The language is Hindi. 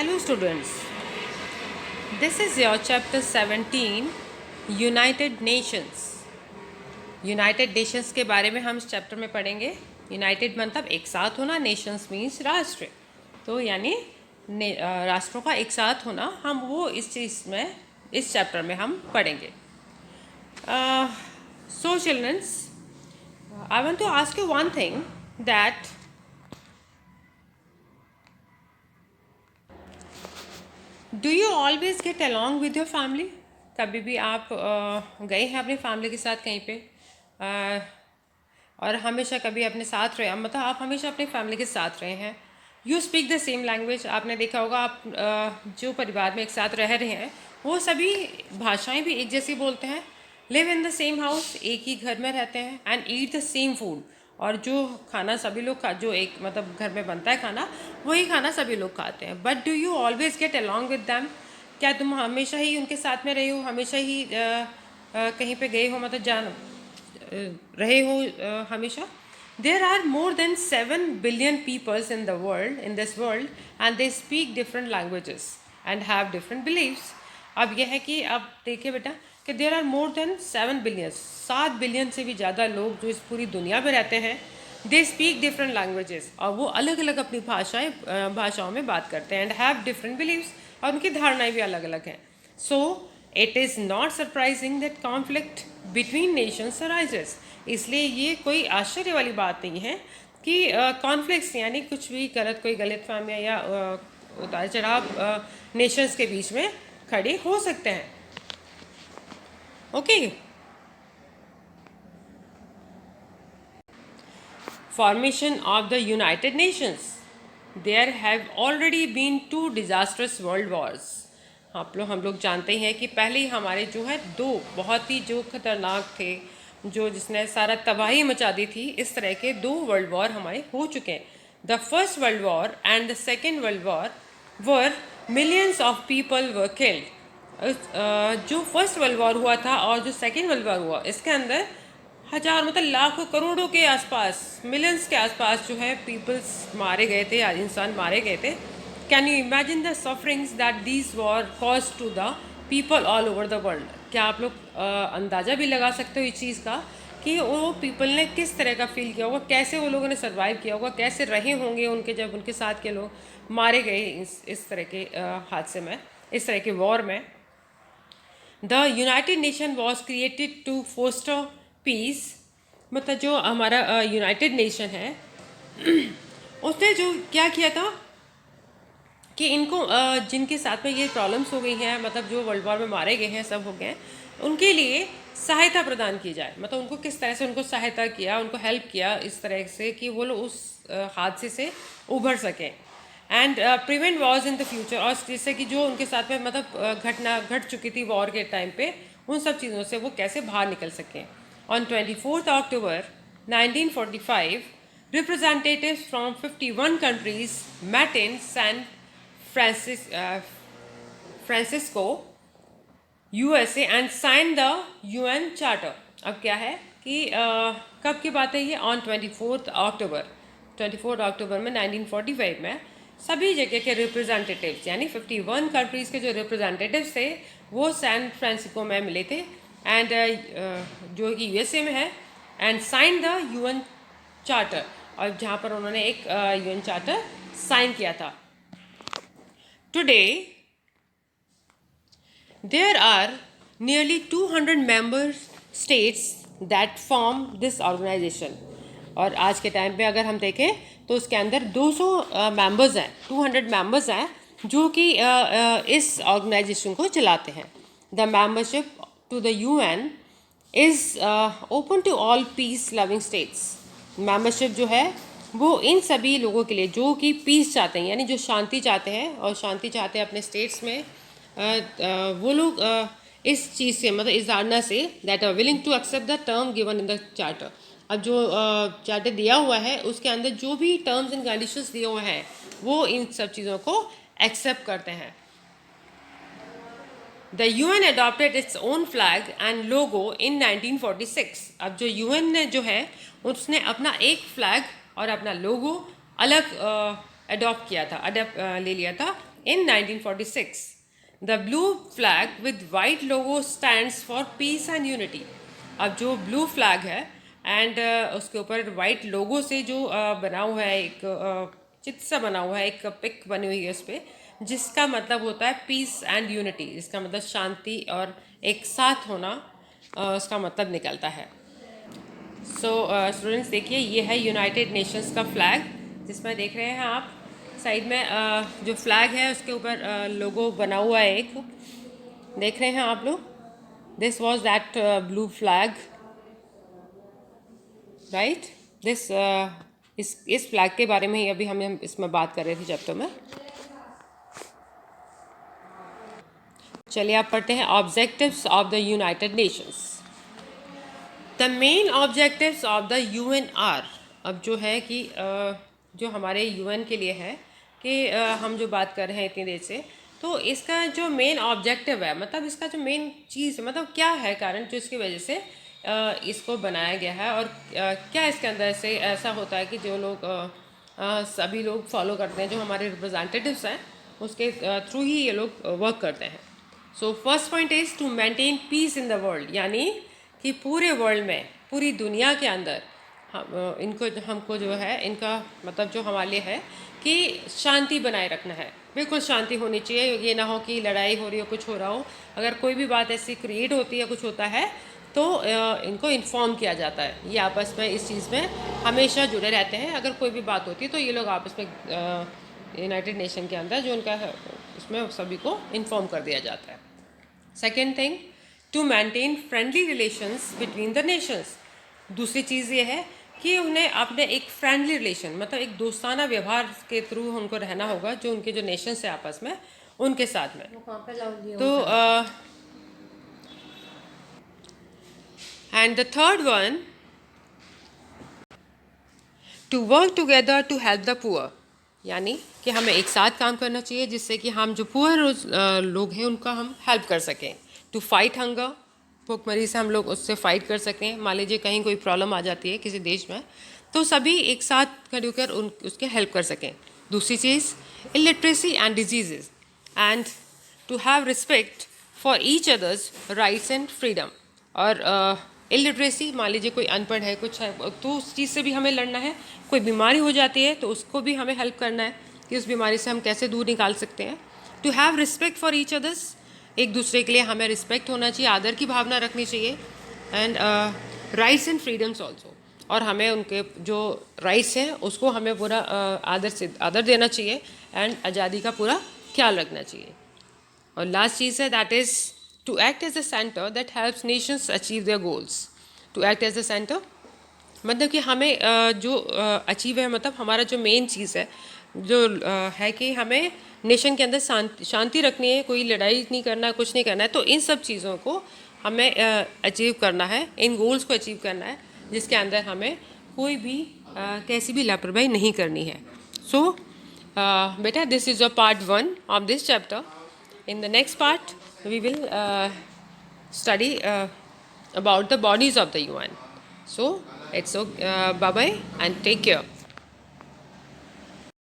Hello students, this is your chapter 17 United Nations. United Nations के बारे में हम इस चैप्टर में पढ़ेंगे। यूनाइटेड मतलब एक साथ होना, नेशंस मीन्स राष्ट्र, तो यानी राष्ट्रों का एक साथ होना, हम वो इस चीज़ में इस चैप्टर में हम पढ़ेंगे। So childrens, I want to ask you one thing that do you always get along with your family? कभी भी आप गए हैं अपनी फैमिली के साथ कहीं पे और हमेशा कभी अपने साथ रहे, मतलब आप हमेशा अपनी फैमिली के साथ रहे हैं। You speak the same language. आपने देखा होगा आप जो परिवार में एक साथ रह रहे हैं वो सभी भाषाएं भी एक जैसी बोलते हैं। Live in the same house, एक ही घर में रहते हैं, and eat the same food, और जो खाना सभी लोग जो एक मतलब घर में बनता है खाना, वही खाना सभी लोग खाते हैं। But do you always get along with them? क्या तुम हमेशा ही उनके साथ में रहे हो, हमेशा ही कहीं पे गए हो, मतलब जान रहे हो हमेशा? There are more than 7 billion peoples in the world, in this world, and they speak different languages and have different believes. अब यह है कि अब देखिए बेटा कि there are more than 7 billion, 7 billion से भी ज़्यादा लोग जो इस पूरी दुनिया में रहते हैं। दे स्पीक डिफरेंट लैंग्वेजेस, और वो अलग अलग अपनी भाषाओं में बात करते हैं, एंड हैव डिफरेंट बिलीव्स, और उनकी धारणाएं भी अलग अलग हैं। So it is not surprising that conflict between Nations arises. इसलिए ये कोई आश्चर्य वाली बात नहीं है कि कॉन्फ्लिक्ट्स यानी कुछ भी कोई गलत फहमियाँ या उतार चढ़ाव नेशंस के बीच में खड़े हो सकते हैं। Okay, formation of the United Nations. There have already been 2 disastrous world wars. हम लोग जानते हैं कि पहले ही हमारे जो है 2 बहुत ही जो खतरनाक थे, जो जिसने सारा तबाही मचा दी थी, इस तरह के 2 वर्ल्ड वॉर हमारे हो चुके हैं। The first world war and the second world war were millions of people were killed. जो फर्स्ट वर्ल्ड वॉर हुआ था और जो सेकेंड वर्ल्ड वॉर हुआ, इसके अंदर हजार मतलब लाखों करोड़ों के आसपास, मिलियंस के आसपास जो है पीपल्स मारे गए थे, इंसान मारे गए थे। Can you imagine the sufferings that these war cause to the people all over the world? क्या आप लोग अंदाज़ा भी लगा सकते हो इस चीज़ का कि वो पीपल ने किस तरह का फील किया होगा, कैसे वो लोगों ने सर्वाइव किया होगा, कैसे रहे होंगे उनके जब उनके साथ के लोग मारे गए इस तरह के हादसे में, इस तरह के वॉर में। The united nation was created to foster peace, मतलब जो हमारा यूनाइटेड नेशन है उसने जो क्या किया था कि इनको जिनके साथ में ये प्रॉब्लम्स हो गई हैं, मतलब जो वर्ल्ड वॉर में मारे गए हैं, सब हो गए हैं, उनके लिए सहायता प्रदान की जाए। मतलब उनको किस तरह से उनको सहायता किया, उनको हेल्प किया इस तरह से कि वो लोग उस हादसे से उभर सकें, and prevent Wars in the future, और जिससे कि जो उनके साथ में मतलब घटना घट चुकी थी वॉर के टाइम पे, उन सब चीज़ों से वो कैसे बाहर निकल सकें। On 24th October 1945, representatives from 51 countries met in San Francisco, USA, and signed the UN Charter. अब क्या है कि कब की बात है ये? ऑन 24th अक्टूबर में 1945 में सभी जगह के रिप्रेजेंटेटिव्स यानी 51 कंट्रीज़ के जो रिप्रेजेंटेटिव्स थे वो सैन फ्रांसिस्को में मिले थे, एंड जो कि यूएसए में है, and sign the UN charter, और जहाँ पर उन्होंने एक यूएन चार्टर साइन किया था। Today there are nearly 200 member states that form this organisation, और आज के टाइम पे अगर हम देखें तो उसके अंदर 200 मेंबर्स हैं, 200 मेंबर्स हैं जो कि इस ऑर्गेनाइजेशन को चलाते हैं। The membership to the UN is open to all peace loving states. Membership जो है वो इन सभी लोगों के लिए जो कि पीस चाहते हैं, यानी जो शांति चाहते हैं और शांति चाहते हैं अपने स्टेट्स में, वो लोग इस चीज़ से मतलब इस धारणा से that are willing to accept the term given in the charter. अब जो चार्टर दिया हुआ है उसके अंदर जो भी टर्म्स एंड कंडीशंस दिए हुए हैं वो इन सब चीज़ों को एक्सेप्ट करते हैं। The UN adopted its own flag and logo in 1946. अब जो UN ने जो है उसने अपना एक फ्लैग और अपना लोगो अलग अडॉप्ट किया था, ले लिया था In 1946, the blue flag with white logo stands for peace and unity. अब जो blue flag है एंड उसके ऊपर white logo से जो बना हुआ है एक चित्र सा बना हुआ है, एक पिक बनी हुई है उस पर, जिसका मतलब होता है पीस एंड यूनिटी, इसका मतलब शांति और एक साथ होना उसका मतलब निकलता है. सो स्टूडेंट्स देखिए, ये है यूनाइटेड नेशंस का फ्लैग, जिसमें देख रहे हैं आप साइड में जो फ्लैग है उसके ऊपर लोगो बना हुआ है एक, देख रहे हैं आप लोग. This was that blue flag, right. This इस फ्लैग के बारे में ही अभी हम इसमें बात कर रहे थे चैप्टर में. चलिए आप पढ़ते हैं objectives of the united nations. The main objectives of the UN are, अब जो है कि जो हमारे यूएन के लिए है कि हम जो बात कर रहे हैं इतनी देर से, तो इसका जो मेन ऑब्जेक्टिव है, मतलब इसका जो मेन चीज़, मतलब क्या है कारण जो इसकी वजह से इसको बनाया गया है, और क्या इसके अंदर से ऐसा होता है कि जो लोग सभी लोग फॉलो करते हैं, जो हमारे रिप्रेजेंटेटिव्स हैं उसके थ्रू ही ये लोग वर्क करते हैं. So first point is to maintain peace in the world, यानी कि पूरे वर्ल्ड में, पूरी दुनिया के अंदर हमको जो है इनका मतलब जो हमारे लिए है कि शांति बनाए रखना है. बिल्कुल शांति होनी चाहिए, ये ना हो कि लड़ाई हो रही हो, कुछ हो रहा हो. अगर कोई भी बात ऐसी क्रिएट होती है, कुछ होता है, तो इनको इन्फॉर्म किया जाता है. ये आपस में इस चीज़ में हमेशा जुड़े रहते हैं. अगर कोई भी बात होती है तो ये लोग आपस में यूनाइटेड नेशन के अंदर जो उनका है उसमें सभी को इन्फॉर्म कर दिया जाता है. Second thing, to maintain friendly relations between the nations. दूसरी चीज़ ये है कि उन्हें अपने एक फ्रेंडली रिलेशन, मतलब एक दोस्ताना व्यवहार के थ्रू उनको रहना होगा जो उनके जो नेशंस है आपस में, उनके साथ में. तो and the third one, to work together to help the poor, यानी कि हमें एक साथ काम करना चाहिए जिससे कि हम जो पुअर लोग हैं उनका हम हेल्प कर सकें. टू फाइट हंगर, भूखमरी से हम लोग उससे फाइट कर सकें. मान लीजिए कहीं कोई प्रॉब्लम आ जाती है किसी देश में, तो सभी एक साथ खड़े होकर उसके हेल्प कर सकें. दूसरी चीज़, illiteracy and diseases, and to have respect for each others rights and freedom. और इलिटरेसी, मान लीजिए कोई अनपढ़ है, कुछ है, तो उस चीज़ से भी हमें लड़ना है. कोई बीमारी हो जाती है तो उसको भी हमें हेल्प करना है कि उस बीमारी से हम कैसे दूर निकाल सकते हैं. To have respect for each others, एक दूसरे के लिए हमें रिस्पेक्ट होना चाहिए, आदर की भावना रखनी चाहिए. And rights and freedoms also, और हमें उनके जो राइट्स हैं उसको हमें पूरा आदर देना चाहिए एंड आज़ादी का पूरा ख्याल रखना चाहिए. और लास्ट चीज़ है that is to act as a centre that helps nations achieve their goals. To act as a centre मतलब कि हमें जो अचीव है, मतलब हमारा जो मेन चीज़ है जो है कि हमें नेशन के अंदर शांति रखनी है, कोई लड़ाई नहीं करना है, कुछ नहीं करना है. तो इन सब चीज़ों को हमें अचीव करना है, इन गोल्स को अचीव करना है, जिसके अंदर हमें कोई भी कैसी भी लापरवाही नहीं करनी है. सो बेटा, this is a part 1 of this chapter. In the next part we will study about the bodies of the UN. So it's bye bye and take care.